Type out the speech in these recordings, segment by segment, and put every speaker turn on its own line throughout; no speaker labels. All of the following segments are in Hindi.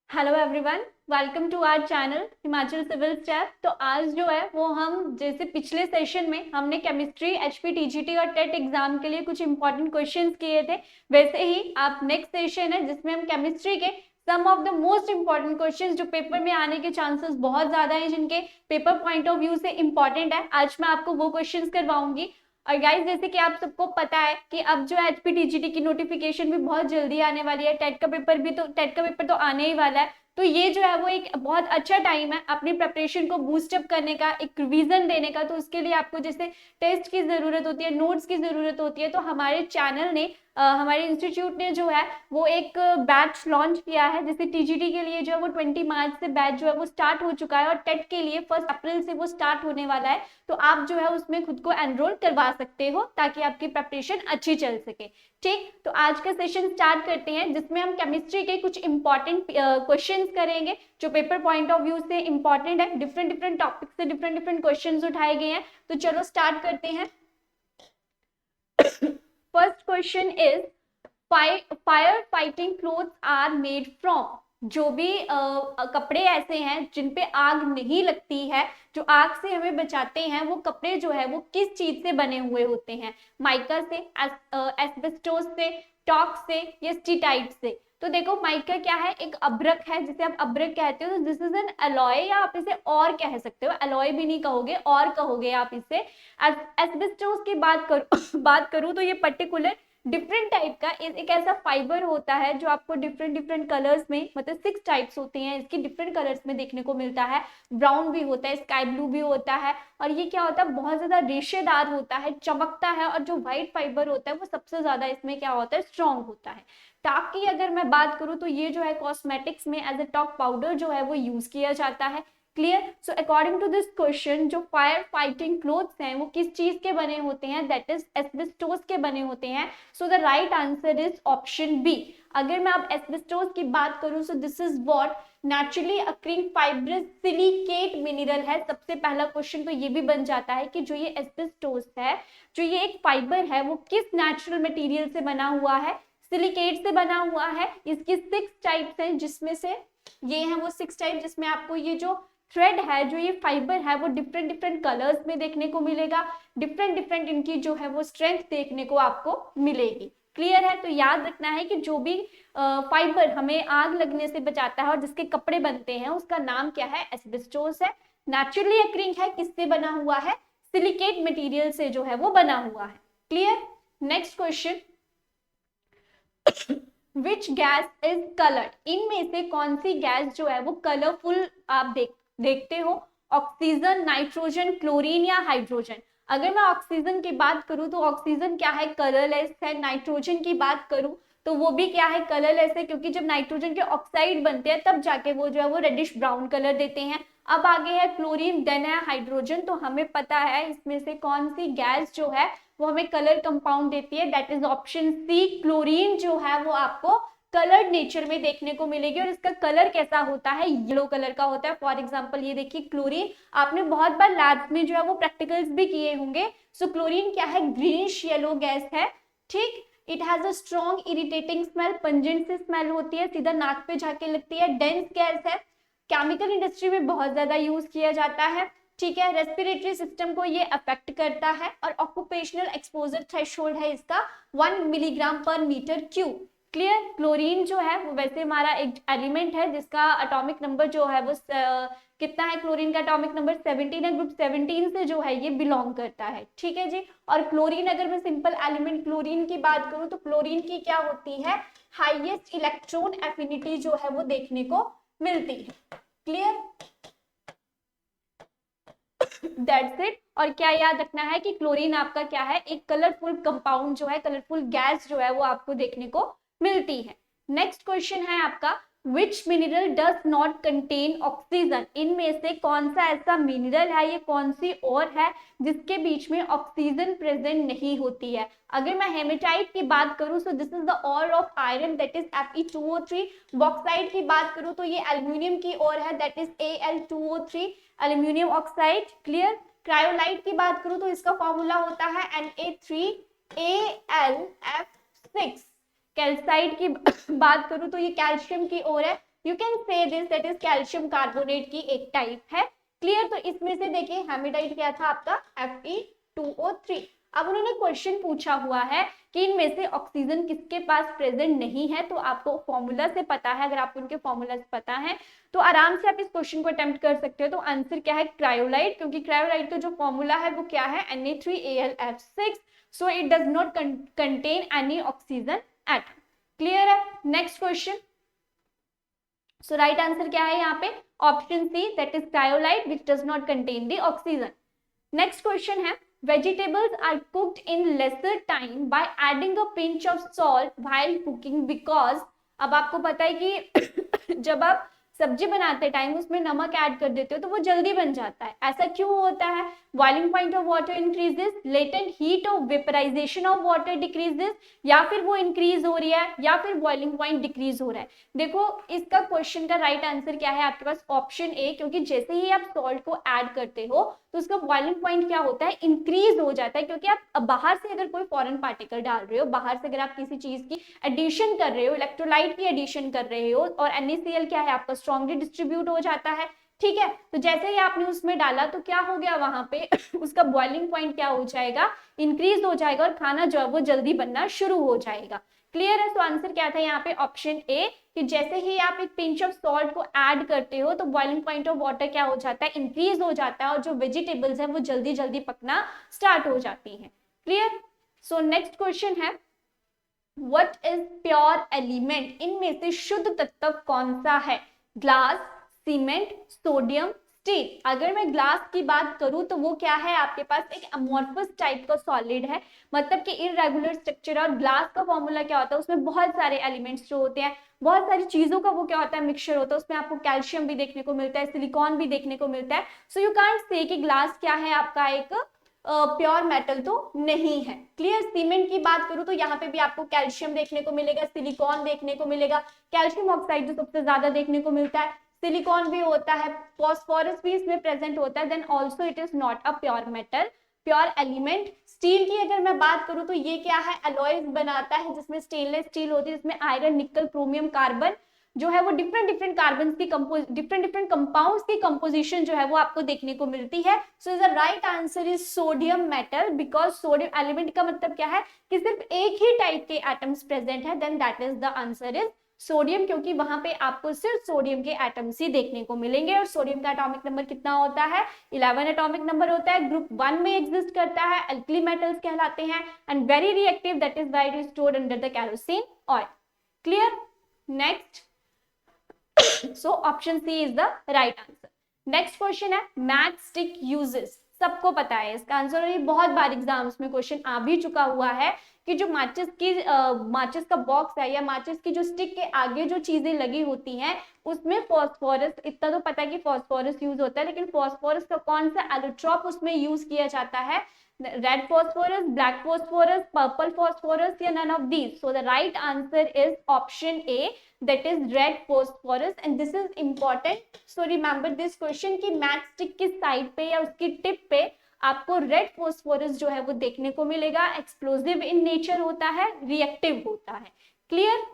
Hello everyone, welcome to our channel Himachal civil staff. तो आज जो है वो हम जैसे पिछले सेशन में हमने केमिस्ट्री एचपी टीजीटी और टेट एग्जाम के लिए कुछ इंपॉर्टेंट क्वेश्चंस किए थे, वैसे ही आप नेक्स्ट सेशन है जिसमें हम केमिस्ट्री के some of the most important questions जो पेपर में आने के चांसेस बहुत ज्यादा हैं, जिनके पेपर पॉइंट ऑफ व्यू से इंपॉर्टेंट है, आज मैं आपको वो क्वेश्चंस करवाऊंगी। और गाइस, जैसे कि आप सबको पता है कि अब जो है एचपी टीजीटी की नोटिफिकेशन भी बहुत जल्दी आने वाली है, टेट का पेपर तो आने ही वाला है। तो ये जो है वो एक बहुत अच्छा टाइम है अपनी प्रिपरेशन को बूस्टअप करने का, एक रिवीजन देने का। तो उसके लिए आपको जैसे टेस्ट की जरूरत होती है, नोट्स की जरूरत होती है, तो हमारे चैनल ने हमारे इंस्टीट्यूट ने जो है वो एक बैच लॉन्च किया है। जैसे टीजीटी के लिए जो है वो 20 मार्च से बैच जो है वो स्टार्ट हो चुका है और टेट के लिए 1 अप्रैल से वो स्टार्ट होने वाला है। तो आप जो है उसमें खुद को एनरोल करवा सकते हो ताकि आपकी प्रिपरेशन अच्छी चल सके। ठीक, तो आज का सेशन स्टार्ट करते हैं जिसमें हम केमिस्ट्री के कुछ इंपॉर्टेंट क्वेश्चंस करेंगे जो पेपर पॉइंट ऑफ व्यू से इंपॉर्टेंट है। डिफरेंट डिफरेंट टॉपिक से डिफरेंट डिफरेंट क्वेश्चंस उठाए गए हैं, तो चलो स्टार्ट करते हैं। First question is fire fighting clothes are made from. जो भी कपड़े ऐसे हैं जिन पे आग नहीं लगती है, जो आग से हमें बचाते हैं, वो कपड़े जो है वो किस चीज से बने हुए होते हैं? माइका से, एस्बेस्टोस से, टॉक से या स्टीटाइट से? तो देखो, माइका क्या है? एक अभ्रक है जिसे आप अभ्रक कहते हो। तो दिस इज एन अलॉय, या आप इसे और कह सकते हो, अलॉय भी नहीं कहोगे और कहोगे आप इसे। एस्बेस्टोस की बात करूं तो ये पर्टिकुलर डिफरेंट टाइप का एक ऐसा फाइबर होता है जो आपको डिफरेंट डिफरेंट कलर्स में, मतलब 6 टाइप्स होते हैं इसकी, डिफरेंट कलर्स में देखने को मिलता है। ब्राउन भी होता है, स्काई ब्लू भी होता है, और ये क्या होता है, बहुत ज्यादा रेशेदार होता है, चमकता है। और जो व्हाइट फाइबर होता है वो सबसे ज्यादा इसमें क्या होता है, स्ट्रॉन्ग होता है। टाक की अगर मैं बात करूं तो ये जो है कॉस्मेटिक्स में एज ए टॉक पाउडर जो है वो यूज किया जाता है। Clear? So according to this question, जो फायर फाइटिंग क्लोथ्स हैं वो किस चीज के बने होते हैं? दैट इज एस्बेस्टोस के बने होते हैं। So the right answer is option B. अगर मैं अब एस्बेस्टोस की बात करूं, so this is what naturally occurring fibrous silicate mineral है। सबसे पहला क्वेश्चन तो ये भी बन जाता है कि जो ये एस्बेस्टोस है, जो ये एक फाइबर है, वो किस नेचुरल मटेरियल से बना हुआ है? सिलिकेट से बना हुआ है। इसकी 6 टाइप्स हैं, जिसमें से ये है वो 6 टाइप, जिसमें आपको ये जो थ्रेड है, जो ये फाइबर है, वो डिफरेंट डिफरेंट कलर्स में देखने को मिलेगा। डिफरेंट डिफरेंट इनकी जो है वो स्ट्रेंथ देखने को आपको मिलेगी। क्लियर है? तो याद रखना है कि जो भी फाइबर हमें आग लगने से बचाता है और जिसके कपड़े बनते हैं, उसका नाम क्या है? एस्बेस्टोस है। नेचुरली अक्रिंग है, किससे बना हुआ है? सिलिकेट मटेरियल से जो है वो बना हुआ है। Clear? Next question, which gas is coloured? इनमें से कौन सी गैस जो है वो कलरफुल आप देखते हो? ऑक्सीजन, नाइट्रोजन, क्लोरीन या हाइड्रोजन? अगर मैं ऑक्सीजन की बात करूं तो ऑक्सीजन क्या है, कलरलेस है। नाइट्रोजन की बात करूं तो वो भी क्या है, कलरलेस है, क्योंकि जब नाइट्रोजन के ऑक्साइड बनते हैं तब जाके वो जो है वो रेडिश ब्राउन कलर देते हैं। अब आगे है क्लोरीन, देन है हाइड्रोजन। तो हमें पता है इसमें से कौन सी गैस जो है वो हमें कलर कंपाउंड देती है, that is option C. Chlorine जो है वो आपको कलर्ड नेचर में देखने को मिलेगी, और इसका कलर कैसा होता है? येलो कलर का होता है। फॉर एग्जांपल ये देखिए क्लोरीन, आपने बहुत बार लैब में जो है वो प्रैक्टिकल्स भी किए होंगे। सो क्लोरीन क्या है? ग्रीनिश येलो गैस है। ठीक, it has a strong irritating smell, pungent से स्मेल होती है, सीधा नाक पे जाके लगती है। डेंस गैस है, केमिकल इंडस्ट्री में बहुत ज्यादा यूज किया जाता है। ठीक है, रेस्पिरेटरी सिस्टम को ये अफेक्ट करता है, और ऑक्यूपेशनल एक्सपोजर थ्रेशोल्ड है इसका 1 मिलीग्राम पर मीटर क्यूब। क्लियर? क्लोरीन जो है वो वैसे हमारा एक एलिमेंट है जिसका एटॉमिक नंबर जो है वो कितना है? क्लोरीन का एटॉमिक नंबर 17 है। ग्रुप 17 से जो है ये बिलोंग करता है। ठीक है जी। और क्लोरीन, अगर मैं सिंपल एलिमेंट क्लोरीन की बात करूं तो क्लोरीन की क्या होती है? हाईएस्ट इलेक्ट्रॉन एफिनिटी जो है वो देखने को मिलती है। क्लियर? That's it. और क्या याद रखना है कि क्लोरीन आपका क्या है? एक कलरफुल कंपाउंड जो है, कलरफुल गैस जो है वो आपको देखने को मिलती है। नेक्स्ट क्वेश्चन है आपका, विच mineral does not contain oxygen? इनमें से कौन सा ऐसा मिनरल है, ये कौन सी और है जिसके बीच में ऑक्सीजन प्रेजेंट नहीं होती है? अगर मैं हेमेटाइट की बात करूं, सो दिस इज द और of iron, that is Fe2O3। Bauxite की बात करूं तो ये एल्यूमिनियम की और है, that is Al2O3, aluminium oxide. Clear? Cryolite की बात करूं तो इसका फॉर्मूला होता है Na3Al F6। कैल्साइट की बात करूं तो ये कैल्शियम की ओर है, you can say this that is calcium carbonate की एक टाइप है। क्लियर। तो इसमें से देखिए हेमेटाइट क्या था आपका Fe2O3। अब उन्होंने क्वेश्चन पूछा हुआ है कि इनमें से ऑक्सीजन किसके पास प्रेजेंट नहीं है, तो आपको फॉर्मूला से पता है, अगर आपको उनके फॉर्मूला से पता है तो आराम से आप इस क्वेश्चन को अटेम्प्ट कर सकते हो। तो आंसर क्या है क्रायोलाइट, क्योंकि क्रायोलाइट का जो फॉर्मूला है वो क्या है Na3Al so it does not contain any oxygen atom. Clear है। Next question. So right answer क्या है यहाँ पे option C that is cryolite which does not contain the oxygen. Next question है vegetables are cooked in lesser time by adding a pinch of salt while cooking because अब आपको पता है कि जब आप सब्जी बनाते टाइम उसमें नमक ऐड कर देते हो तो वो जल्दी बन जाता है। ऐसा क्यों होता है? Boiling point of water increases, latent heat of vaporisation of water decreases, या फिर वो इंक्रीज हो रही है या फिर बॉइलिंग पॉइंट डिक्रीज हो रहा है। देखो इसका क्वेश्चन का राइट आंसर क्या है आपके पास ऑप्शन ए, क्योंकि जैसे ही आप सॉल्ट को ऐड करते हो तो उसका बॉइलिंग पॉइंट क्या होता है इंक्रीज हो जाता है, क्योंकि आप बाहर से अगर कोई फॉरेन पार्टिकल डाल रहे हो, बाहर से अगर आप किसी चीज की एडिशन कर रहे हो, इलेक्ट्रोलाइट की एडिशन कर रहे हो और NaCl क्या है आपका स्ट्रॉन्गली डिस्ट्रीब्यूट हो जाता है। ठीक है। तो जैसे ही आपने उसमें डाला तो क्या हो गया वहां पे उसका बॉइलिंग पॉइंट क्या हो जाएगा इंक्रीज हो जाएगा और खाना जो है वो जल्दी बनना शुरू हो जाएगा। क्लियर है। तो आंसर क्या था यहाँ पे ऑप्शन ए कि जैसे ही आप एक पिंच ऑफ सॉल्ट को ऐड करते हो तो बॉइलिंग पॉइंट ऑफ वाटर क्या हो जाता है इंक्रीज हो जाता है और जो वेजिटेबल्स है वो जल्दी जल्दी पकना स्टार्ट हो जाती हैं। क्लियर। सो नेक्स्ट क्वेश्चन है व्हाट इज प्योर एलिमेंट, इनमें से शुद्ध तत्व कौन सा है? Glass, cement, sodium, steel. अगर मैं ग्लास की बात करूं तो वो क्या है आपके पास एक अमोर्फस टाइप का सॉलिड है, मतलब कि इररेगुलर स्ट्रक्चर। और ग्लास का फॉर्मूला क्या होता है उसमें बहुत सारे एलिमेंट्स जो होते हैं, बहुत सारी चीजों का वो क्या होता है मिक्सचर होता है, उसमें आपको कैल्शियम भी देखने को मिलता है, सिलिकॉन भी देखने को मिलता है। सो यू कांट से कि ग्लास क्या है आपका एक प्योर मेटल तो नहीं है। क्लियर। सीमेंट की बात करूं तो यहाँ पे भी आपको कैल्शियम देखने को मिलेगा, सिलिकॉन देखने को मिलेगा, कैल्शियम ऑक्साइड जो सबसे ज्यादा देखने को मिलता है, सिलिकॉन भी होता है, फॉस्फोरस भी इसमें प्रेजेंट होता है, then also it is not a pure metal, pure element. Steel की अगर मैं बात करूं तो ये क्या है अलॉयज बनाता है जिसमें स्टेनलेस स्टील होती है, जिसमें आयरन, निकल, क्रोमियम, कार्बन जो है वो डिफरेंट कार्बन की डिफरेंट कंपाउंड्स की कंपोजिशन जो है वो आपको देखने को मिलती है। So the right answer is sodium metal, because sodium element का मतलब क्या है कि सिर्फ एक ही टाइप के एटम्स प्रेजेंट है, then that is the answer is sodium, क्योंकि वहां पे आपको सिर्फ सोडियम के एटम्स ही देखने को मिलेंगे। और सोडियम का एटॉमिक नंबर कितना होता है 11 एटॉमिक नंबर होता है, ग्रुप 1 में एग्जिस्ट करता है, अल्कली मेटल्स कहलाते हैं and very reactive, that is why it is stored under the kerosene oil. Clear. Next. So option C is the right answer. Next question है मैच स्टिक यूजेस। सबको पता है इसका आंसर, और ये बहुत बार एग्जाम्स में क्वेश्चन आ भी चुका हुआ है कि जो माचिस का बॉक्स है या माचिस की जो स्टिक के आगे जो चीजें लगी होती हैं उसमें फॉस्फोरस, इतना तो पता है कि फॉस्फोरस यूज होता है, लेकिन फॉस्फोरस का कौन सा एलोट्रॉप उसमें यूज किया जाता है? Red phosphorus, black phosphorus, purple phosphorus या none of these? So the right answer is option A, that is red phosphorus, and this is important. So remember this question कि मैचस्टिक की साइड पे या उसकी टिप पे आपको रेड फोस्फोरस जो है वो देखने को मिलेगा, एक्सप्लोसिव इन नेचर होता है, रिएक्टिव होता है। Clear.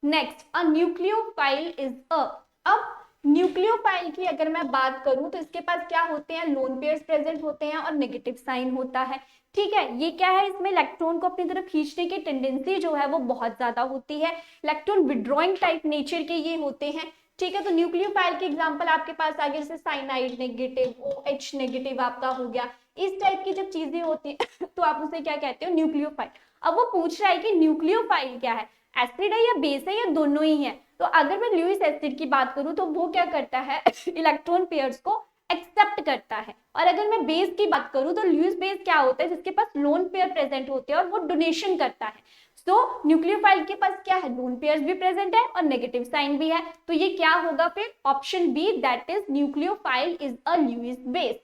Next, a nucleophile is अ। अब न्यूक्लियोफाइल की अगर मैं बात करूं तो इसके पास क्या होते हैं लोन पेयर्स प्रेजेंट होते हैं और नेगेटिव साइन होता है। ठीक है। ये क्या है इसमें इलेक्ट्रॉन को अपनी तरफ खींचने की टेंडेंसी जो है वो बहुत ज्यादा होती है, इलेक्ट्रॉन विड्रॉइंग टाइप नेचर के ये होते हैं। ठीक है। तो न्यूक्लियोफाइल की एग्जांपल आपके पास आगे जैसे साइनाइड नेगेटिव, OH नेगेटिव आपका हो गया, इस टाइप की जब चीजें होती है तो आप उसे क्या कहते हो न्यूक्लियोफाइल। अब वो पूछ रहा है कि न्यूक्लियोफाइल क्या है, एसिड है या बेस है या दोनों ही है? तो अगर मैं लुईस एसिड की बात करूं तो वो क्या करता है इलेक्ट्रॉन पेयर्स को एक्सेप्ट करता है, और अगर मैं बेस की बात करूं तो लुईस बेस क्या होता है जिसके पास लोन पेयर प्रेजेंट होते हैं और वो डोनेशन करता है। तो न्यूक्लियोफाइल के पास क्या है लोन पेयर्स भी प्रेजेंट है और नेगेटिव साइन भी है, तो ये क्या होगा फिर option B, that is nucleophile is a Lewis base.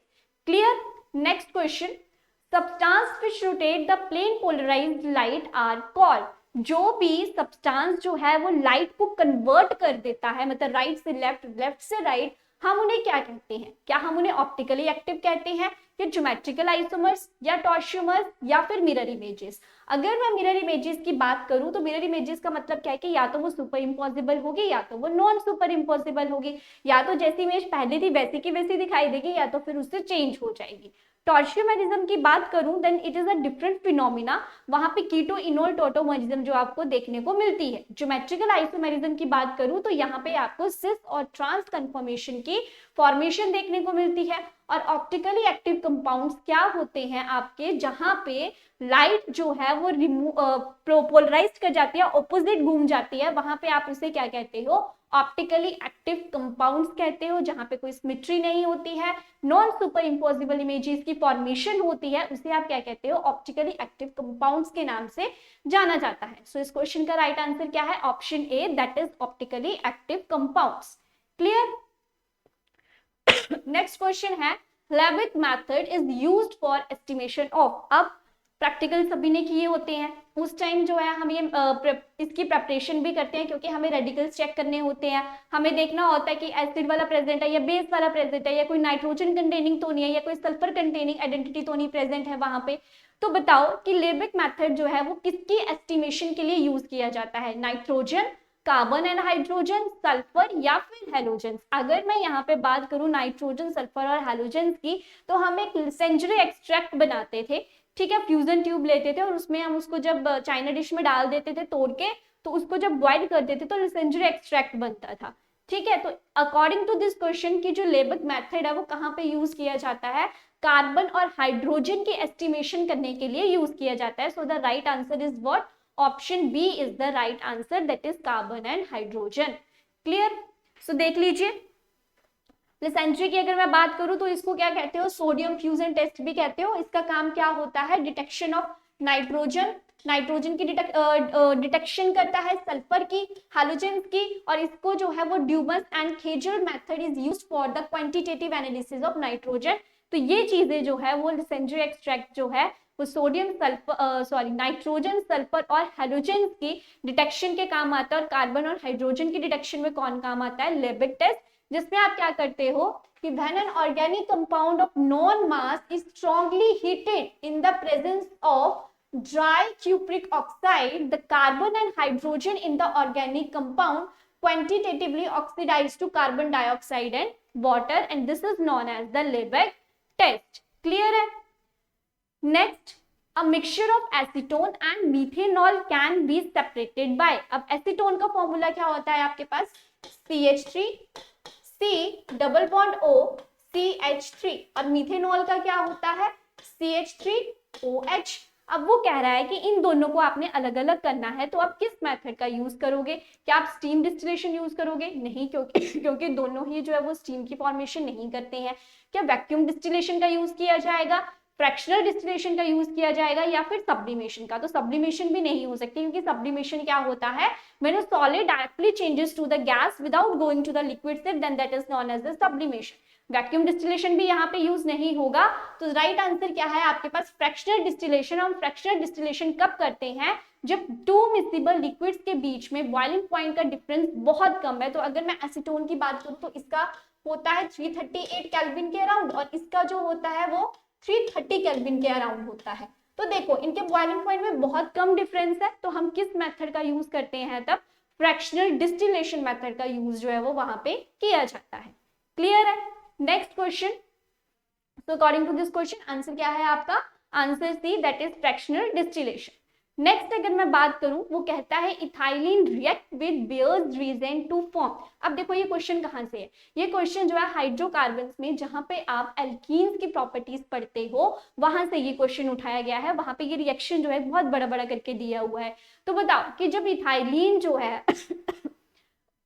Clear. Next question, substance which rotate the plane polarised light are called. जो भी सब्सटेंस जो है वो लाइट को कन्वर्ट कर देता है, मतलब राइट से लेफ्ट, लेफ्ट से राइट, हम उन्हें क्या कहते हैं? क्या हम उन्हें ऑप्टिकली एक्टिव कहते हैं कि ज्योमेट्रिकल आइसोमर्स या टॉर्शियोमर्स या फिर मिरर इमेजेस। अगर मैं मिरर इमेजेस की बात करूं तो मिरर इमेजेस का मतलब क्या है कि या तो वो सुपर इम्पॉसिबल होगी या तो वो नॉन सुपर इम्पॉसिबल होगी, या तो जैसी इमेज पहले थी वैसी की वैसी दिखाई देगी या तो फिर उससे चेंज हो जाएगी। टॉर्शियोमेरिज्म की बात करूं then it is a different phenomena, वहां पे कीटो इनोल टोटोमेरिज्म जो आपको देखने को मिलती है। ज्योमेट्रिकल आइसोमेरिज्म की बात करूं तो यहाँ पे आपको सिस और ट्रांस कन्फर्मेशन की फॉर्मेशन देखने को मिलती है। और ऑप्टिकली एक्टिव कंपाउंड्स क्या होते हैं आपके, जहां पे लाइट जो है वो पोलराइज कर जाती है, ऑपोजिट घूम जाती है, वहां पे आप उसे क्या कहते हो, ऑप्टिकली एक्टिव कंपाउंड्स कहते हो, जहां पे कोई सिमेट्री नहीं होती है, नॉन सुपर इम्पॉसिबल इमेजेस की फॉर्मेशन होती है, उसे आप क्या कहते हो, ऑप्टिकली एक्टिव कंपाउंड्स के नाम से जाना जाता है। सो इस क्वेश्चन का राइट आंसर क्या है, option A, that is optically active compounds. Clear. Next question है, लेविथ method is used for estimation of. अब प्रैक्टिकल सभी ने किए होते हैं, उस टाइम जो है हम ये इसकी प्रेपरेशन भी करते हैं क्योंकि हमें रेडिकल्स चेक करने होते हैं, हमें देखना होता है कि एसिड वाला प्रेजेंट है या बेस वाला प्रेजेंट है या कोई नाइट्रोजन कंटेनिंग तो नहीं है या कोई सल्फर कंटेनिंग आइडेंटिटी तो नहीं प्रेजेंट है वहां पे। तो बताओ कि लेविथ मेथड जो है वो किसकी एस्टिमेशन के लिए यूज किया जाता है, nitrogen, carbon and hydrogen, sulphur या फिर हेलोजन। अगर मैं यहाँ पे बात करूं नाइट्रोजन, सल्फर और हेलोजन की, तो हम एक लिसेंजरी एक्सट्रैक्ट बनाते थे, ठीक है, फ्यूजन ट्यूब लेते थे और उसमें हम उसको जब चाइना डिश में डाल देते थे तोड़ के, तो उसको जब बॉइल कर देते तो लिसेंजरी एक्सट्रैक्ट बनता था। ठीक है, तो अकॉर्डिंग टू दिस क्वेश्चन की जो लेविथ मेथड है वो कहाँ पे यूज किया जाता है, कार्बन और हाइड्रोजन की एस्टिमेशन करने के लिए यूज किया जाता है। So the right answer is what, option B is the right answer, that is carbon and hydrogen. Clear. So देख लीजिए, लिसेंट्री की अगर मैं बात करूं तो इसको क्या कहते हो, सोडियम फ्यूजन टेस्ट भी कहते हो। इसका काम क्या होता है, डिटेक्शन ऑफ नाइट्रोजन, नाइट्रोजन की डिटेक्शन करता है, सल्फर की, हैलोजन की, और इसको जो है वो Dumas and Kjeldahl method is used for the quantitative analysis of nitrogen. तो ये चीजें जो है वो लिसेंट्री एक्सट्रैक्ट जो है वो सोडियम, सल्फर, नाइट्रोजन, सल्फर और हेलोजन की डिटेक्शन के काम आता है। और कार्बन और हाइड्रोजन की डिटेक्शन में कौन काम आता है, लेविथ टेस्ट, जिसमें आप क्या करते हो कि when an organic compound of non mass is strongly heated in the presence of dry cupric oxide, the carbon and hydrogen in the organic compound quantitatively oxidize to carbon dioxide and water, and this is known as the Leibig test. Clear है? Next, a mixture of acetone and methanol can be separated by। अब acetone का फॉर्मूला क्या होता है आपके पास, CH3 C double bond O CH3, और मीथेनॉल का क्या होता है, CH3OH। अब वो कह रहा है कि इन दोनों को आपने अलग अलग करना है, तो आप किस मेथड का यूज करोगे, क्या आप स्टीम डिस्टिलेशन यूज करोगे, नहीं, क्योंकि दोनों ही जो है वो स्टीम की फॉर्मेशन नहीं करते हैं। क्या वैक्यूम डिस्टिलेशन का यूज किया जाएगा, फ्रैक्शनल डिस्टिलेशन का यूज किया जाएगा, या फिर सब्लिमेशन का। तो सब्लिमेशन भी नहीं हो सकती, क्योंकि सब्लिमेशन क्या होता है, when a solid directly changes to the gas without going to the liquid state, then that is known as the sublimation. Vacuum distillation भी यहाँ पे यूज नहीं होगा। तो राइट आंसर क्या है आपके पास, फ्रैक्शनल डिस्टिलेशन। हम फ्रैक्शनल डिस्टिलेशन कब करते हैं, जब टू मिसिबल लिक्विड्स के बीच में बॉइलिंग पॉइंट का डिफरेंस बहुत कम है। तो अगर मैं एसीटोन की बात करूं तो इसका होता है 338 केल्विन के अराउंड, और इसका जो होता है वो 330 केल्विन के अराउंड होता है। तो देखो इनके बॉइलिंग पॉइंट में बहुत कम डिफरेंस है, तो हम किस मेथड का यूज करते हैं, तब फ्रैक्शनल डिस्टिलेशन मेथड का यूज जो है वो वहां पे किया जाता है। क्लियर है। Next question, so according to this question answer क्या है आपका, answer C, that is fractional distillation. Next अगर मैं बात करूं, वो कहता है ethylene react with Baeyer's reagent to form. अब देखो ये क्वेश्चन कहाँ से है, ये क्वेश्चन जो है हाइड्रोकार्बन्स में, जहां पे आप एल्कीन्स की प्रॉपर्टीज पढ़ते हो वहां से ये क्वेश्चन उठाया गया है। वहां पे ये रिएक्शन जो है बहुत बड़ा बड़ा करके दिया हुआ है। तो बताओ कि जब इथाइलिन जो है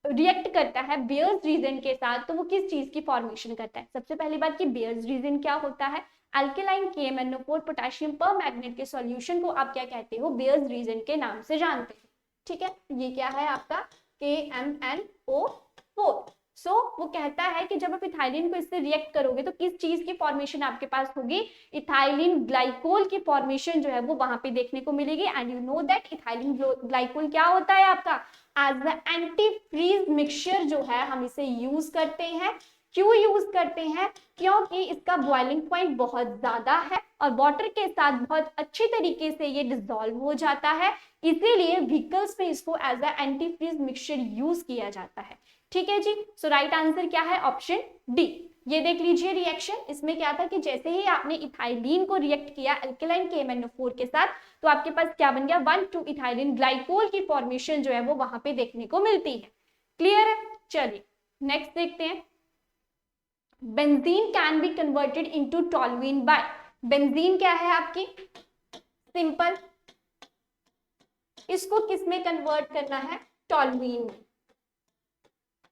रिएक्ट करता है बेयर्स रीजन के साथ, तो वो किस चीज की फॉर्मेशन करता है। सबसे पहली बात कि बेयर्स रीजन क्या होता है, अल्केलाइन KMnO4 पोटेशियम परमैंगनेट के सॉल्यूशन को आप क्या कहते हो, बेयर्स रीजन के नाम से जानते हैं। ठीक है, ये क्या है आपका KMnO4। सो वो कहता है कि जब आप इथाइलिन को इससे रिएक्ट करोगे तो किस चीज की फॉर्मेशन आपके पास होगी, इथाइलिन ग्लाइकोल की फॉर्मेशन जो है वो वहां पे देखने को मिलेगी। And you know that ethylene glycol क्या होता है आपका, as the antifreeze mixture जो है हम इसे यूज करते हैं क्यों यूज करते हैं? क्योंकि इसका बॉइलिंग पॉइंट बहुत ज्यादा है और वाटर के साथ बहुत अच्छी तरीके से ये डिसॉल्व हो जाता है, इसीलिए व्हीकल्स में इसको as a antifreeze mixture use किया जाता है। ठीक है जी, सो राइट आंसर क्या है? Option D. ये देख लीजिए रिएक्शन, इसमें क्या था कि जैसे ही आपने इथाइलिन को रिएक्ट किया अल्केलाइन KMnO4 के साथ, तो आपके पास क्या बन गया? 1,2 इथाइलिन ग्लाइकोल की फॉर्मेशन जो है वो वहां पे देखने को मिलती है। क्लियर है? चलिए नेक्स्ट देखते हैं। Benzene can be converted into toluene by, benzene क्या है आपकी? सिंपल, इसको किस में कन्वर्ट करना है? टॉलुइन में।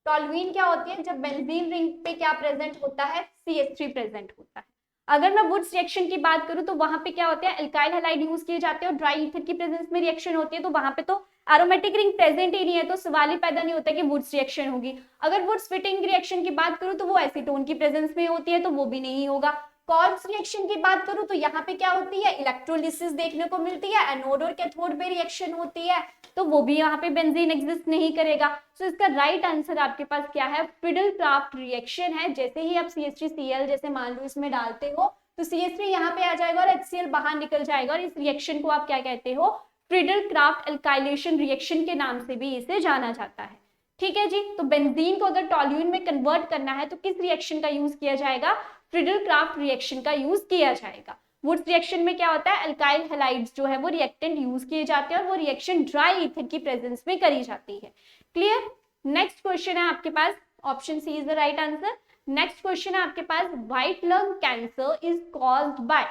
टॉलुइन क्या होती है? जब बेंजीन रिंग पे क्या प्रेजेंट होता है? CH3 प्रेजेंट होता है। अगर मैं वुड्स रिएक्शन की बात करूं तो वहां पे क्या होता है? एल्काइल हैलाइड यूज किए जाते हैं और ड्राई ईथर की प्रेजेंस में रिएक्शन होती है, तो वहां पे तो एरोमेटिक रिंग प्रेजेंट ही नहीं है, तो सवाल ही पैदा नहीं होता कि वुड्स रिएक्शन होगी। अगर वुड्स फिटिंग रिएक्शन की बात करूं तो वो एसीटोन की प्रेजेंस में होती है, तो वो भी नहीं होगा। कॉल्ब्स रिएक्शन की बात करूं तो यहाँ पे क्या होती है? इलेक्ट्रोलिसिस देखने को मिलती है, एनोड और कैथोड पे रिएक्शन होती है, तो वो भी यहाँ पे बेंजीन एग्जिस्ट नहीं करेगा। सो इसका राइट आंसर आपके पास क्या है? फ्रिडल क्राफ्ट रिएक्शन है। जैसे ही आप CH3Cl जैसे मान लो इसमें डालते हो तो CH3 यहाँ पे आ जाएगा और HCl बाहर निकल जाएगा, और इस रिएक्शन को आप क्या कहते हो? फ्रिडल क्राफ्ट एल्काइलेशन रिएक्शन के नाम से भी इसे जाना जाता है। ठीक है जी, तो बेंजीन को अगर टॉलुइन में कन्वर्ट करना है तो किस रिएक्शन का यूज किया जाएगा? फ्रिडल क्राफ्ट रिएक्शन का यूज किया जाएगा। वुड्स रिएक्शन में क्या होता है? अल्काइल हैलाइड्स जो है वो रिएक्टेंट यूज किए जाते हैं और वो रिएक्शन ड्राई ईथर की प्रेजेंस में करी जाती है। क्लियर? नेक्स्ट क्वेश्चन है आपके पास, option C is the right answer. Next question है आपके पास, white lung cancer is caused by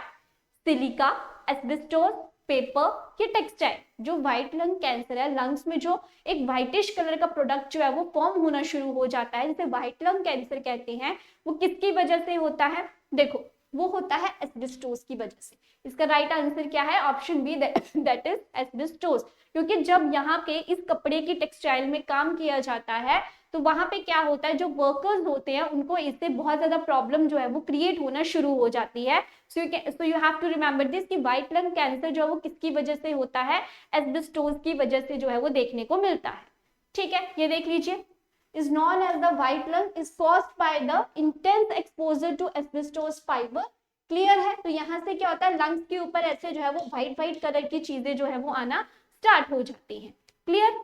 silica, asbestos, paper या टेक्सटाइल। जो व्हाइट लंग कैंसर है, लंग्स में जो एक व्हाइटिश कलर का प्रोडक्ट जो है वो फॉर्म होना शुरू हो जाता है, जिसे व्हाइट लंग कैंसर कहते हैं, वो किसकी वजह से होता है? देखो वो होता है एस्बेस्टोस की वजह से। इसका राइट आंसर क्या है? Option B, that is asbestos. क्योंकि जब यहाँ पे इस कपड़े की टेक्सटाइल में काम किया जाता है तो वहां पे क्या होता है? जो वर्कर्स होते हैं उनको इससे बहुत ज्यादा प्रॉब्लम जो है वो क्रिएट होना शुरू हो जाती है। So you have to remember this कि व्हाइट लंग कैंसर जो है वो किसकी वजह से होता है? एस्बेस्टोस की वजह से जो है वो देखने को मिलता है। ठीक है, ये देख लीजिए, is known as the white lung is caused by the intense exposure to asbestos fiber। Clear है? तो यहाँ से क्या होता है? लंग्स के ऊपर ऐसे जो है वो व्हाइट व्हाइट कलर की चीजें जो है वो आना स्टार्ट हो जाती हैं। क्लियर?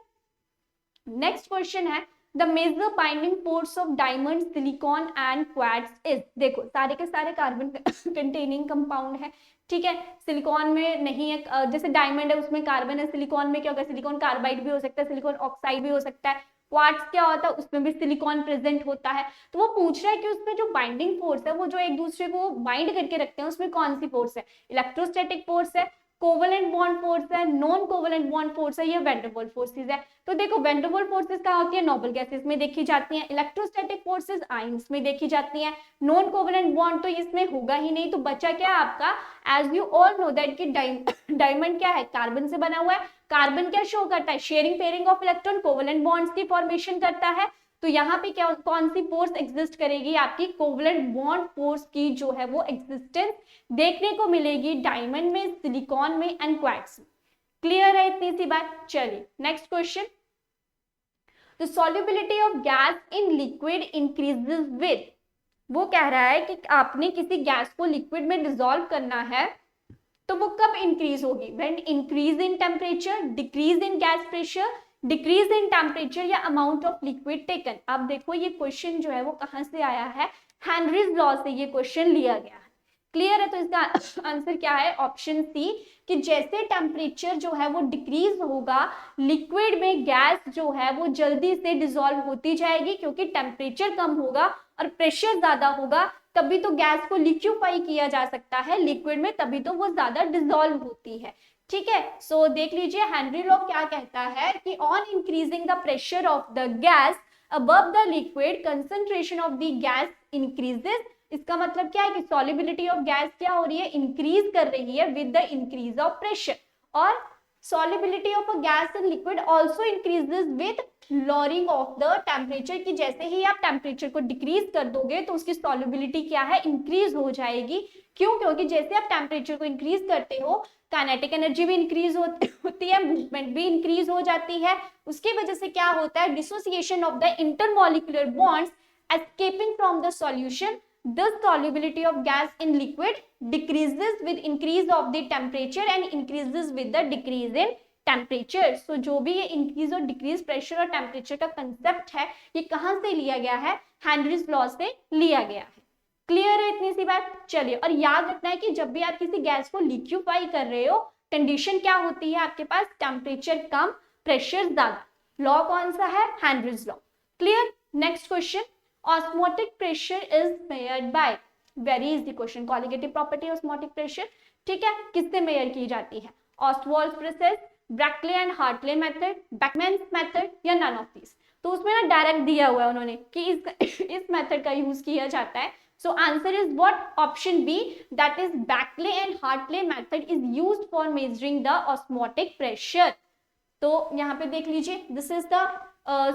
नेक्स्ट क्वेश्चन है, the major binding force of diamond, silicon and quartz is. देखो सारे के सारे कार्बन कंटेनिंग कंपाउंड है। ठीक है, सिलिकॉन में नहीं है, जैसे डायमंड है उसमें कार्बन है, सिलिकॉन में क्या होगा? सिलिकॉन कार्बाइड भी हो सकता है, सिलिकॉन ऑक्साइड भी हो सकता है, क्वार्ट्ज क्या होता है? उसमें भी सिलिकॉन प्रेजेंट होता है। तो वो पूछ रहा है कि उसमें जो बाइंडिंग फोर्स है, वो जो एक दूसरे को बाइंड करके रखते हैं, उसमें कौन सी फोर्स है? इलेक्ट्रोस्टैटिक फोर्स है, कोवेलेंट बॉन्ड फोर्स है, नॉन कोवेलेंट बॉन्ड फोर्स है, या वैन डर वाल्स फोर्सेस है। तो देखो वैन डर वाल्स फोर्सेस कहाँ होती है? नोबल गैसेस में देखी जाती हैं। इलेक्ट्रोस्टैटिक फोर्सेस आयंस में देखी जाती हैं। नॉन कोवेलेंट बॉन्ड तो इसमें होगा ही नहीं, तो बचा क्या आपका? As you all know that कि डायमंड क्या है? कार्बन से बना हुआ है। कार्बन क्या शो करता है? Sharing pairing of electron, covalent bonds की फॉर्मेशन करता है। तो यहाँ पे क्या कौन सी फोर्स एग्जिस्ट करेगी? आपकी कोवेलेंट बॉन्ड फोर्स की जो है वो एग्जिस्टेंस देखने को मिलेगी डायमंड में, सिलिकॉन में एंड क्वार्ट्ज में। क्लियर है इतनी सी बात? चलिए next question, the solubility of gas in liquid increases with. वो कह रहा है कि आपने किसी गैस को लिक्विड में डिसॉल्व करना है तो वो कब इंक्रीज होगी? When increase in temperature, decrease in gas pressure, decrease in temperature या अमाउंट ऑफ लिक्विड टेकन। अब देखो ये क्वेश्चन जो है वो कहां से आया है? हेनरीज लॉ से ये क्वेश्चन लिया गया है। क्लियर है? तो इसका आंसर क्या है? ऑप्शन सी, कि जैसे टेम्परेचर जो है वो डिक्रीज होगा, लिक्विड में गैस जो है वो जल्दी से डिसॉल्व होती जाएगी, क्योंकि टेम्परेचर कम होगा और प्रेशर ज्यादा होगा, तभी तो गैस को लिक्विफाई किया जा सकता है लिक्विड में, तभी तो वो ज्यादा डिसॉल्व होती है। ठीक है, सो देख लीजिए हेनरी लॉ क्या कहता है कि on increasing the pressure of the gas above the liquid, concentration of the gas increases. इसका मतलब क्या है कि सॉल्युबिलिटी ऑफ गैस क्या हो रही है? इंक्रीज कर रही है with the increase of pressure, और solubility of a gas in liquid also increases with lowering of the temperature, कि जैसे ही आप टेम्परेचर को डिक्रीज कर दोगे तो उसकी solubility क्या है? इंक्रीज हो जाएगी। क्यों? क्योंकि जैसे आप टेम्परेचर को इंक्रीज करते हो, काइनेटिक एनर्जी भी इंक्रीज होती है, मूवमेंट भी इंक्रीज हो जाती है। उसकी वजह से क्या होता है? Dissociation of the intermolecular bonds escaping from the solution. The solubility of gas in liquid decreases with increase of the temperature and increases with the decrease in temperature. So जो भी ये इंक्रीज और डिक्रीज प्रेशर और टेम्परेचर का कंसेप्ट है, ये कहां से लिया गया है? हेनरीज लॉ से लिया गया है. क्लियर है इतनी सी बात? चलिए, और याद रखना है कि जब भी आप किसी गैस को लिक्विफाई कर रहे हो, कंडीशन क्या होती है आपके पास? टेम्परेचर कम, प्रेशर ज्यादा. लॉ कौन सा है? Henry's law. Clear? Next question, osmotic pressure is measured by. Very easy question. Colligative property osmotic pressure, ठीक है, किससे मेजर की जाती है? Ostwald's process, Berkeley and Hartley method, Beckmann's method, या नन ऑफ दिस. तो उसमें ना डायरेक्ट दिया हुआ है उन्होंने कि इस मेथड का यूज किया जाता है. So answer is what? Option B, that is Berkeley and Hartley method is used for measuring the osmotic pressure. तो यहाँ पे देख लीजिए, दिस इज द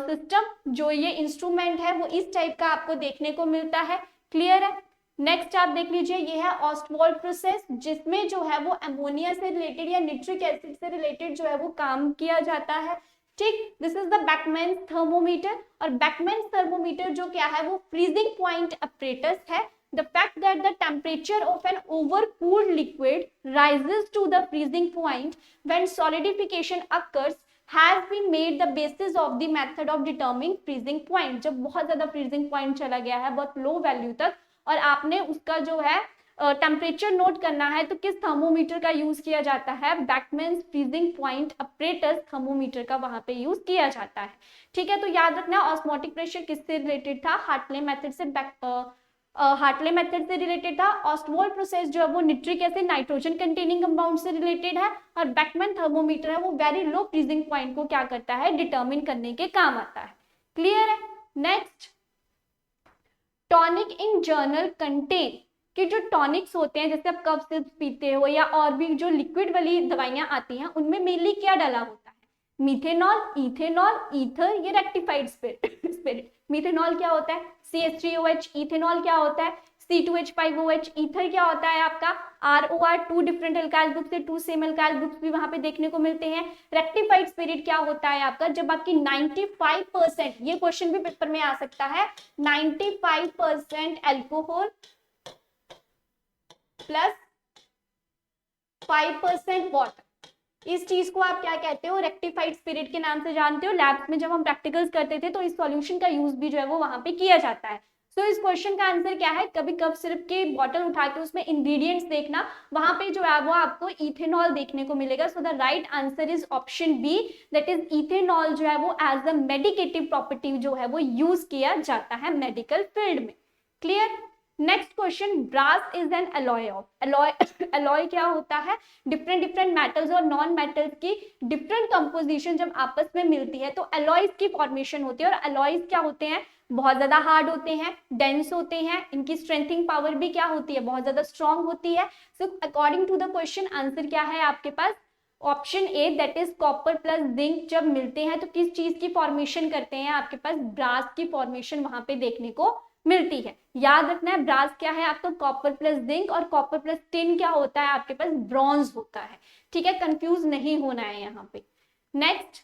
सिस्टम. जो ये इंस्ट्रूमेंट है वो इस टाइप का आपको देखने को मिलता है. क्लियर है? नेक्स्ट आप देख लीजिए, ये है ऑस्टवाल्ड प्रोसेस, जिसमें जो है वो अमोनिया से रिलेटेड या निट्रिक एसिड से रिलेटेड जो है वो काम किया जाता है. ठीक, दिस इज द बैकमैन्स थर्मोमीटर. और बैकमैन्स थर्मोमीटर जो क्या है वो फ्रीजिंग पॉइंट apparatus है. The fact that the temperature of an overcooled liquid rises to the freezing point when solidification occurs has been made the basis of the method of determining freezing point. जब बहुत ज्यादा freezing point चला गया है, बहुत लो वैल्यू तक, और आपने उसका जो है टेम्परेचर नोट करना है, तो किस थर्मोमीटर का यूज किया जाता है? बैकमैन्स फ्रीजिंग पॉइंट apparatus थर्मोमीटर का वहां पे यूज किया जाता है. ठीक है, तो याद रखना ऑस्मोटिक प्रेशर किससे रिलेटेड था? हार्टले मेथड से हार्टले मेथड से रिलेटेड था. ऑस्टवाल्ड प्रोसेस जो है वो nitric acid nitrogen containing compound से रिलेटेड है. और बैकमैन थर्मोमीटर है वो वेरी लो फ्रीजिंग पॉइंट को क्या करता है? डिटरमिन करने के काम आता है. क्लियर है? नेक्स्ट, टॉनिक इन जर्नल कंटेन, कि जो टॉनिक्स होते हैं, जैसे आप कफ सिरप पीते हो या और भी जो लिक्विड वाली दवाइयां आती हैं, उनमें मेनली क्या डाला होता है? मिथेनॉल, इथेनॉल, ईथर, ये रेक्टिफाइड स्पिरिट. मिथेनॉल क्या होता है? CH3OH. इथेनॉल क्या होता है? C2H5OH. ईथर क्या होता है आपका? ROR. 2 डिफरेंट अल्काइल ग्रुप से 2 सेम अल्काइल ग्रुप्स भी वहां पे देखने को मिलते हैं. रेक्टिफाइड स्पिरिट क्या होता है आपका? जब आपकी 95%, ये क्वेश्चन भी पेपर में आ सकता है, 95% अल्कोहल प्लस 5% वाटर, इस चीज को आप क्या कहते हो? रेक्टिफाइड स्पिरिट के नाम से जानते हो. लैब्स में जब हम प्रैक्टिकल्स करते थे तो इस सॉल्यूशन का यूज भी जो है वो वहां पे किया जाता है. सो इस क्वेश्चन का आंसर क्या है? कभी कफ सिरप की बॉटल उठा के उसमें इंग्रेडिएंट्स देखना, वहां पे जो है वो आपको इथेनॉल देखने को मिलेगा. So the right answer is option B, that is ethanol जो है वो एज अ मेडिकेटिव प्रॉपर्टी जो है वो यूज किया जाता है मेडिकल फील्ड में. Clear? Next question, brass is an alloy of. Alloy क्या होता है? डिफरेंट मेटल्स और नॉन मेटल्स की डिफरेंट कंपोजिशन जब आपस में मिलती है तो अलॉयज की फॉर्मेशन होती है. और अलॉयज क्या होते हैं? बहुत ज्यादा हार्ड होते हैं, डेंस होते हैं, इनकी स्ट्रेंथिंग पावर भी क्या होती है? बहुत ज्यादा स्ट्रॉन्ग होती है. So according to the question answer क्या है आपके पास? Option A, that is copper plus zinc जब मिलते हैं तो किस चीज की फॉर्मेशन करते हैं? आपके पास ब्रास की फॉर्मेशन वहां पे देखने को मिलती है. याद रखना है, ब्रास क्या है आपका? Copper plus zinc. और कॉपर प्लस टिन क्या होता है आपके पास? ब्रॉन्ज होता है. ठीक है, कंफ्यूज नहीं होना है यहाँ पे. Next,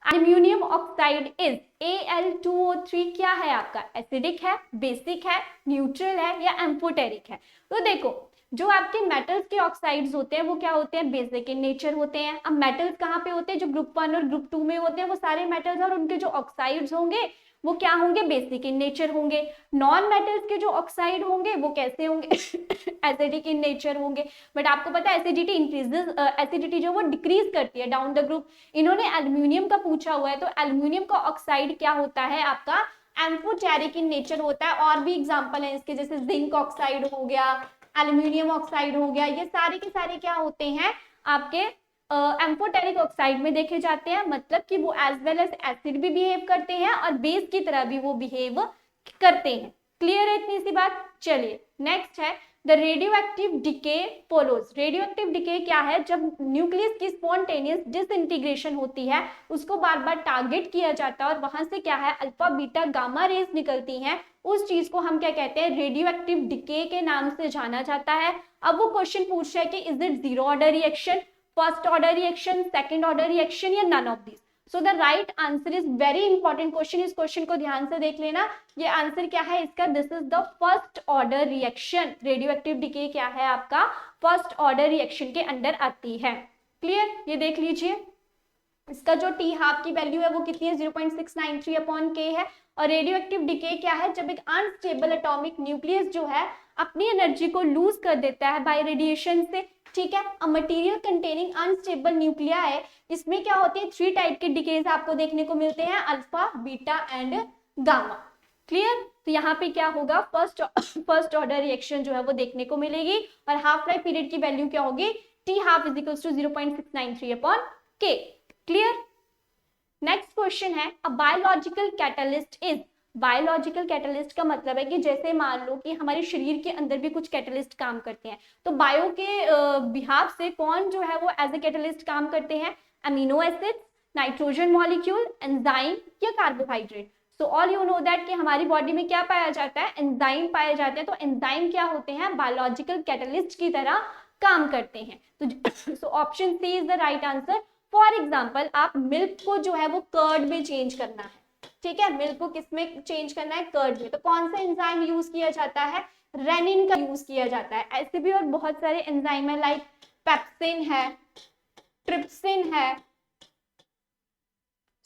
aluminium oxide is Al2O3 क्या है आपका? एसिडिक है, बेसिक है, न्यूट्रल है, या एम्फोटेरिक है? तो देखो, जो आपके मेटल्स के ऑक्साइड्स होते हैं वो क्या होते हैं? बेसिक इन नेचर होते हैं. अब मेटल्स कहाँ पे होते हैं? जो ग्रुप 1 और ग्रुप 2 में होते हैं वो सारे मेटल्स, और उनके जो ऑक्साइड्स होंगे वो क्या होंगे? बेसिक इन नेचर होंगे. नॉन मेटल्स के जो ऑक्साइड होंगे वो कैसे होंगे? एसिडिक इन नेचर होंगे. बट आपको पता है एसिडिटी इंक्रीजेस, एसिडिटी जो वो डिक्रीज करती है डाउन द ग्रुप. इन्होंने एल्यूमिनियम का पूछा हुआ है, तो एल्यूमिनियम का ऑक्साइड क्या होता है आपका? एम्फोटेरिक इन नेचर होता है. और भी एग्जाम्पल है इसके, जैसे जिंक ऑक्साइड हो गया, एल्यूमिनियम ऑक्साइड हो गया, ये सारे के सारे क्या होते हैं आपके? एम्फोटेरिक ऑक्साइड में देखे जाते हैं. मतलब कि वो एज वेल एज एसिड भी बिहेव करते हैं और बेस की तरह भी वो बिहेव करते हैं. क्लियर है इतनी सी बात? चलिए, नेक्स्ट है the radio active decay follows. Radio active decay क्या है? जब न्यूक्लियस की स्पॉन्टेनियस डिसइंटीग्रेशन होती है, उसको बार बार टारगेट किया जाता है और वहां से क्या है? अल्फा बीटा गामा रेज निकलती हैं. उस चीज को हम क्या कहते हैं? रेडियो एक्टिव डिके के नाम से जाना जाता है. अब वो क्वेश्चन पूछ रहा है कि is it zero order reaction, first order reaction, second order reaction, या none of this? So the right answer is very important question, इस क्वेश्चन को ध्यान से देख लेना। ये आंसर क्या है इसका, this is the first order reaction. Radio active decay क्या है आपका, फर्स्ट ऑर्डर रिएक्शन के अंडर आती है। क्लियर, ये देख लीजिए इसका जो टी हाफ की वैल्यू है वो कितनी है, 0.693 अपॉन के है। और रेडियो एक्टिव डिके क्या है, जब एक अनस्टेबल एटॉमिक न्यूक्लियस जो है अपनी एनर्जी को लूज कर देता है बाय रेडिएशन से, ठीक है। A material containing unstable nuclei है, इसमें क्या होते हैं 3 टाइप के डिकेज आपको देखने को मिलते हैं, alpha, beta and gamma. Clear, तो यहाँ पे क्या होगा, फर्स्ट ऑर्डर रिएक्शन जो है वो देखने को मिलेगी। और हाफ लाइफ पीरियड की वैल्यू क्या होगी, T half is equals to 0.693 upon K. Clear, next question है, a biological catalyst is. Biological catalyst का मतलब है कि जैसे मान लो कि हमारे शरीर के अंदर भी कुछ कैटलिस्ट काम करते हैं, तो बायो के बिहाफ से कौन जो है वो एज ए कैटलिस्ट काम करते हैं, amino acids, nitrogen molecule, enzyme या carbohydrate. So all you know that कि हमारी बॉडी में क्या पाया जाता है, एंजाइम पाए जाते हैं। तो एंजाइम क्या होते हैं, बायोलॉजिकल कैटलिस्ट की तरह काम करते हैं। तो option C is the right answer. For example, आप मिल्क को जो है वो कर्ड में चेंज करना है, ठीक है, मिल्क को किस में चेंज करना है, कर्ड में, तो कौन सा एंजाइम यूज किया जाता है, रेनिन का यूज किया जाता है। ऐसे भी और बहुत सारे एंजाइम है, लाइक पेप्सिन है, ट्रिप्सिन है,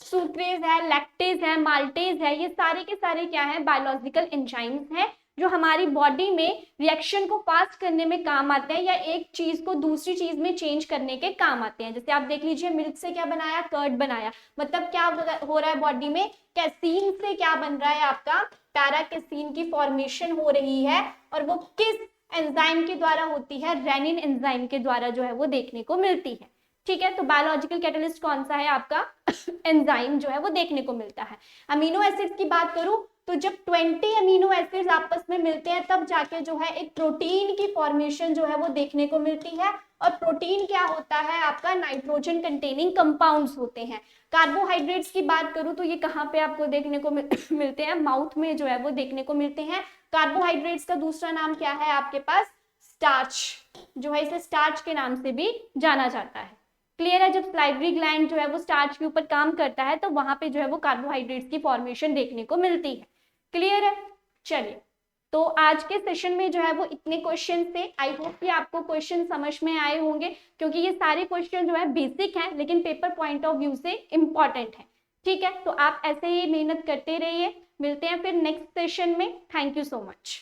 सुक्रेज है, लैक्टेज है, माल्टेज है, ये सारे के सारे क्या है, बायोलॉजिकल एंजाइम्स हैं जो हमारी बॉडी में रिएक्शन को फास्ट करने में काम आते हैं या एक चीज को दूसरी चीज में चेंज करने के काम आते हैं। जैसे आप देख लीजिए मिल्क से क्या बनाया, कर्ड बनाया, मतलब क्या हो रहा है बॉडी में, कैसीन से क्या बन रहा है आपका, पैरा कैसीन की फॉर्मेशन हो रही है। और वो किस एंजाइम के द्वारा होती है, रेनिन एंजाइम के द्वारा जो है वो देखने को मिलती है। ठीक है, तो बायोलॉजिकल कैटलिस्ट कौन सा है आपका, एंजाइम जो है वो देखने को मिलता है। अमीनो एसिड्स की बात करूं तो जब 20 अमीनो एसिड्स आपस में मिलते हैं तब जाके जो है एक प्रोटीन की फॉर्मेशन जो है वो देखने को मिलती है। और प्रोटीन क्या होता है आपका, नाइट्रोजन कंटेनिंग कंपाउंड्स होते हैं। कार्बोहाइड्रेट्स की बात करूं तो ये कहाँ पे आपको देखने को मिलते हैं, माउथ में जो है वो देखने को मिलते हैं। कार्बोहाइड्रेट्स का दूसरा नाम क्या है आपके पास, स्टार्च, जो है इसे स्टार्च के नाम से भी जाना जाता है। क्लियर है, जब सलाइवरी ग्लैंड जो है वो स्टार्च के ऊपर काम करता है तो वहां पे जो है वो कार्बोहाइड्रेट्स की फॉर्मेशन देखने को मिलती है। क्लियर है, चलिए तो आज के सेशन में जो है वो इतने क्वेश्चन थे। आई होप कि आपको क्वेश्चन समझ में आए होंगे, क्योंकि ये सारे क्वेश्चन जो है बेसिक हैं लेकिन पेपर पॉइंट ऑफ व्यू से इंपॉर्टेंट है। ठीक है, तो आप ऐसे ही मेहनत करते रहिए, मिलते हैं फिर नेक्स्ट सेशन में। Thank you so much.